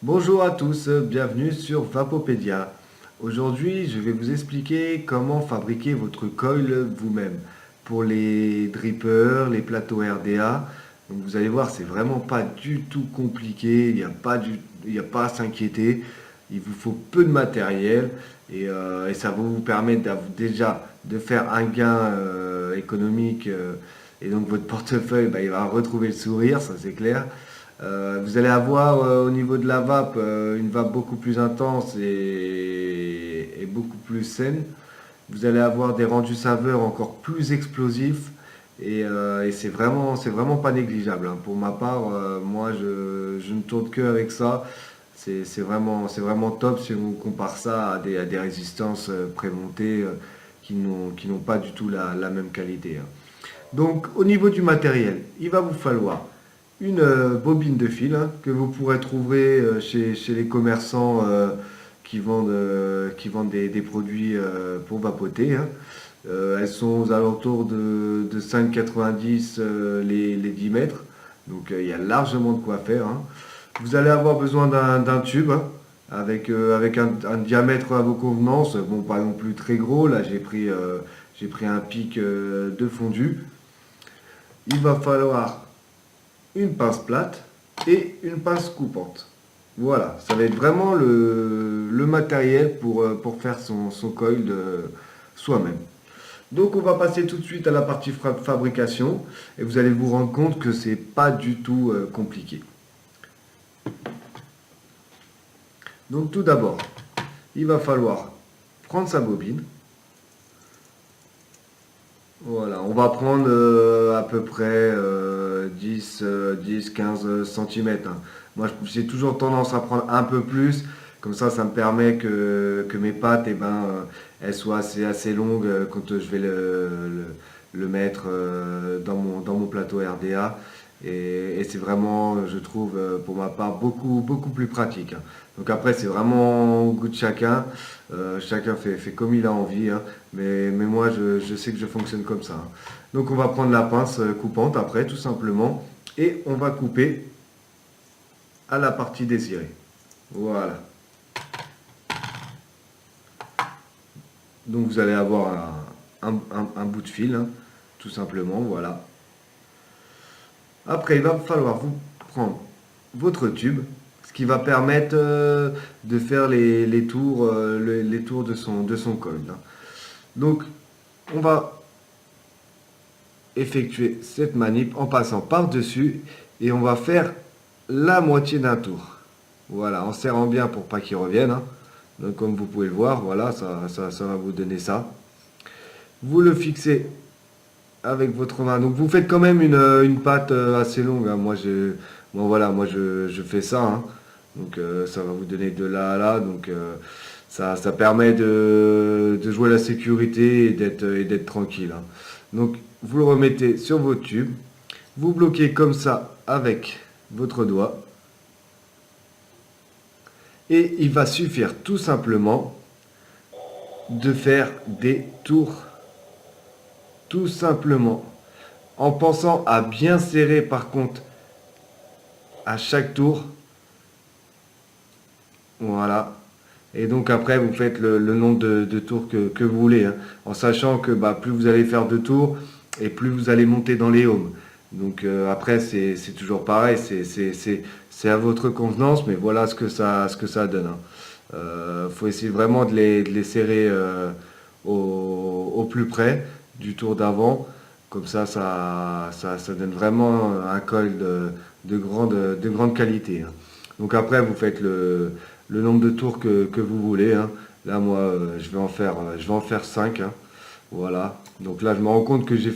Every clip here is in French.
Bonjour à tous, bienvenue sur Vapopédia. Aujourd'hui, je vais vous expliquer comment fabriquer votre coil vous-même pour les drippers, les plateaux RDA. Donc vous allez voir, c'est vraiment pas du tout compliqué, il n'y a pas à s'inquiéter. Il vous faut peu de matériel et ça va vous permettre déjà de faire un gain économique et donc votre portefeuille, il va retrouver le sourire, ça c'est clair. Vous allez avoir au niveau de la vape une vape beaucoup plus intense et beaucoup plus saine. Vous allez avoir des rendus saveurs encore plus explosifs et c'est vraiment pas négligeable, hein. Pour ma part, moi je ne tourne que avec ça. C'est vraiment top si on compare ça à des résistances prémontées qui n'ont pas du tout la même qualité, hein. Donc au niveau du matériel, il va vous falloir une bobine de fil, hein, que vous pourrez trouver chez les commerçants qui vendent des produits pour vapoter, hein. Elles sont aux alentours de 5,90 les 10 mètres. Donc il y a largement de quoi faire, hein. Vous allez avoir besoin d'un tube, hein, avec un diamètre à vos convenances. Bon, pas non plus très gros. Là, j'ai pris un pic de fondu. Il va falloir une pince plate et une pince coupante. Voilà, ça va être vraiment le matériel pour faire son coil soi-même. Donc on va passer tout de suite à la partie fabrication et vous allez vous rendre compte que c'est pas du tout compliqué. Donc tout d'abord, il va falloir prendre sa bobine. Voilà, on va prendre à peu près 10-15 cm. Moi, j'ai toujours tendance à prendre un peu plus. Comme ça me permet que mes pattes, elles soient assez longues quand je vais le mettre dans mon plateau RDA. Et c'est vraiment, je trouve, pour ma part, beaucoup plus pratique, hein. Donc après, c'est vraiment au goût de chacun. Chacun fait comme il a envie, hein. Mais moi, je sais que je fonctionne comme ça, hein. Donc on va prendre la pince coupante après, tout simplement. Et on va couper à la partie désirée. Voilà. Donc vous allez avoir un bout de fil, hein, tout simplement, voilà. Après, il va falloir vous prendre votre tube, ce qui va permettre de faire les tours de son col, hein. Donc, on va effectuer cette manip en passant par-dessus et on va faire la moitié d'un tour. Voilà, en serrant bien pour pas qu'il revienne, hein. Donc, comme vous pouvez le voir, voilà, ça va vous donner ça. Vous le fixez avec votre main. Donc vous faites quand même une patte assez longue, hein. Je fais ça, hein. Donc ça va vous donner de là à là. Donc ça permet de jouer la sécurité et d'être tranquille, hein. Donc vous le remettez sur votre tube. Vous bloquez comme ça avec votre doigt. Et il va suffire tout simplement de faire des tours. Tout simplement. En pensant à bien serrer par contre à chaque tour. Voilà. Et donc après, vous faites le nombre de tours que vous voulez, hein, en sachant que plus vous allez faire de tours et plus vous allez monter dans les ohms. Donc après, c'est toujours pareil, c'est à votre convenance, mais voilà ce que ça donne, hein. Faut essayer vraiment de les serrer au plus près du tour d'avant. Comme ça donne vraiment un coil de grande qualité, hein. Donc après, vous faites le nombre de tours que vous voulez, hein. Là, moi, je vais en faire 5, hein. Voilà. Donc là, je me rends compte que j'ai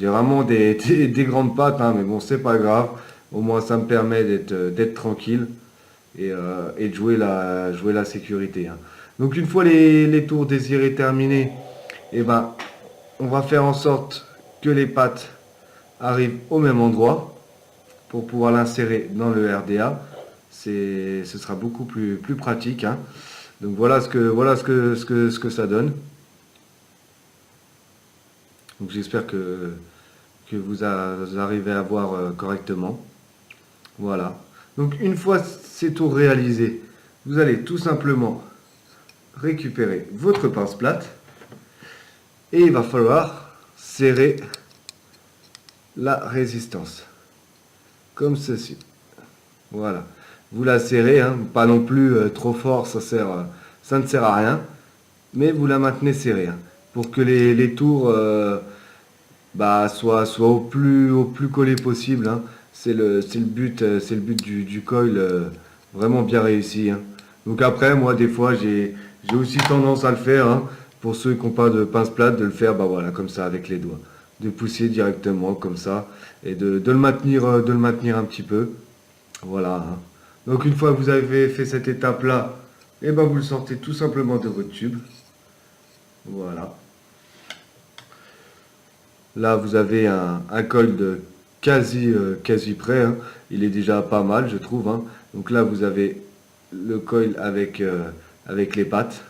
vraiment des grandes pattes, hein, mais bon, c'est pas grave. Au moins, ça me permet d'être tranquille et de jouer la sécurité, hein. Donc une fois les tours désirés terminés, eh ben, on va faire en sorte que les pattes arrivent au même endroit pour pouvoir l'insérer dans le RDA. Ce sera beaucoup plus pratique, hein. Donc voilà ce que ça donne. Donc j'espère que vous arrivez à voir correctement. Voilà. Donc une fois ces tours réalisés, vous allez tout simplement récupérer votre pince plate et il va falloir serrer la résistance comme ceci. Voilà, vous la serrez, hein, pas non plus trop fort, ça ne sert à rien, mais vous la maintenez serrée, hein, pour que les tours soient au plus collés possible, hein. C'est le but du coil vraiment bien réussi, hein. Donc après, moi des fois j'ai aussi tendance à le faire, hein, pour ceux qui n'ont pas de pince plate, de le faire bah voilà, comme ça avec les doigts, de pousser directement comme ça et de le maintenir un petit peu. Voilà, hein. Donc une fois que vous avez fait cette étape-là, et ben vous le sortez tout simplement de votre tube. Voilà. Là, vous avez un col de quasi prêt, hein. Il est déjà pas mal, je trouve, hein. Donc là, vous avez le coil avec les pattes.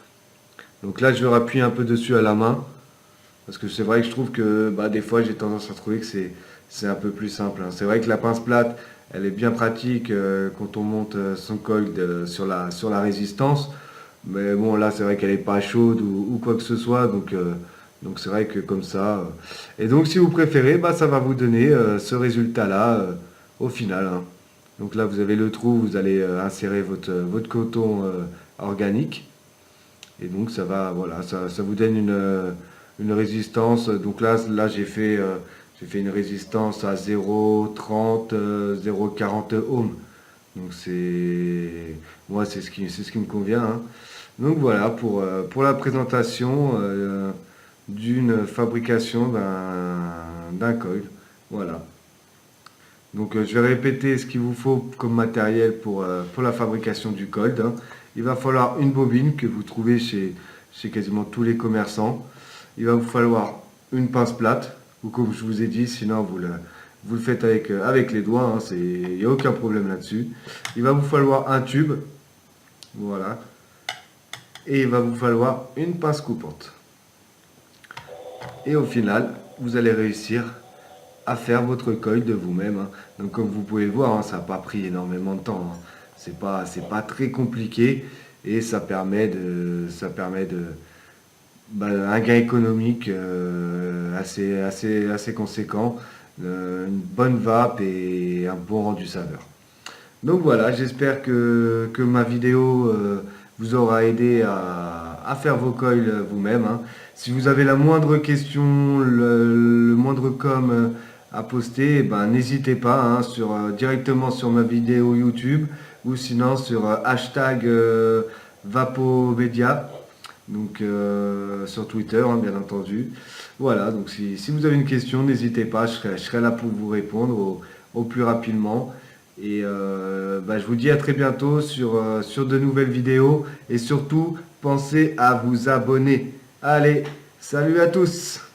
Donc là, je vais appuyer un peu dessus à la main. Parce que c'est vrai que je trouve que bah, des fois, j'ai tendance à trouver que c'est un peu plus simple, hein. C'est vrai que la pince plate, elle est bien pratique quand on monte son coil sur la résistance. Mais bon, là, c'est vrai qu'elle n'est pas chaude ou quoi que ce soit. Donc c'est vrai que comme ça. Et donc, si vous préférez, bah, ça va vous donner ce résultat-là au final, hein. Donc là, vous avez le trou, vous allez insérer votre coton organique. Et donc, ça va, voilà, ça vous donne une résistance. Donc là j'ai fait une résistance à 0,30, 0,40 ohms. Donc moi, c'est ce qui me convient, hein. Donc voilà pour la présentation d'une fabrication d'un coil. Voilà. Donc je vais répéter ce qu'il vous faut comme matériel pour la fabrication du coil, hein. Il va falloir une bobine que vous trouvez chez quasiment tous les commerçants. Il va vous falloir une pince plate, ou comme je vous ai dit, sinon vous le faites avec les doigts, hein, il n'y a aucun problème là-dessus. Il va vous falloir un tube, voilà, et il va vous falloir une pince coupante. Et au final, vous allez réussir à faire votre coil de vous-même, hein. Donc comme vous pouvez le voir, hein, ça n'a pas pris énormément de temps, hein. C'est pas très compliqué et ça permet de un gain économique assez conséquent, une bonne vape et un bon rendu saveur. Donc voilà, j'espère que ma vidéo vous aura aidé à faire vos coils vous-même, hein. Si vous avez la moindre question, le moindre à poster, eh ben, n'hésitez pas, hein, directement sur ma vidéo YouTube ou sinon sur hashtag Vapomedia, donc sur Twitter, hein, bien entendu. Voilà, donc si vous avez une question, n'hésitez pas, je serai là pour vous répondre au plus rapidement. Et je vous dis à très bientôt sur de nouvelles vidéos. Et surtout, pensez à vous abonner. Allez, salut à tous!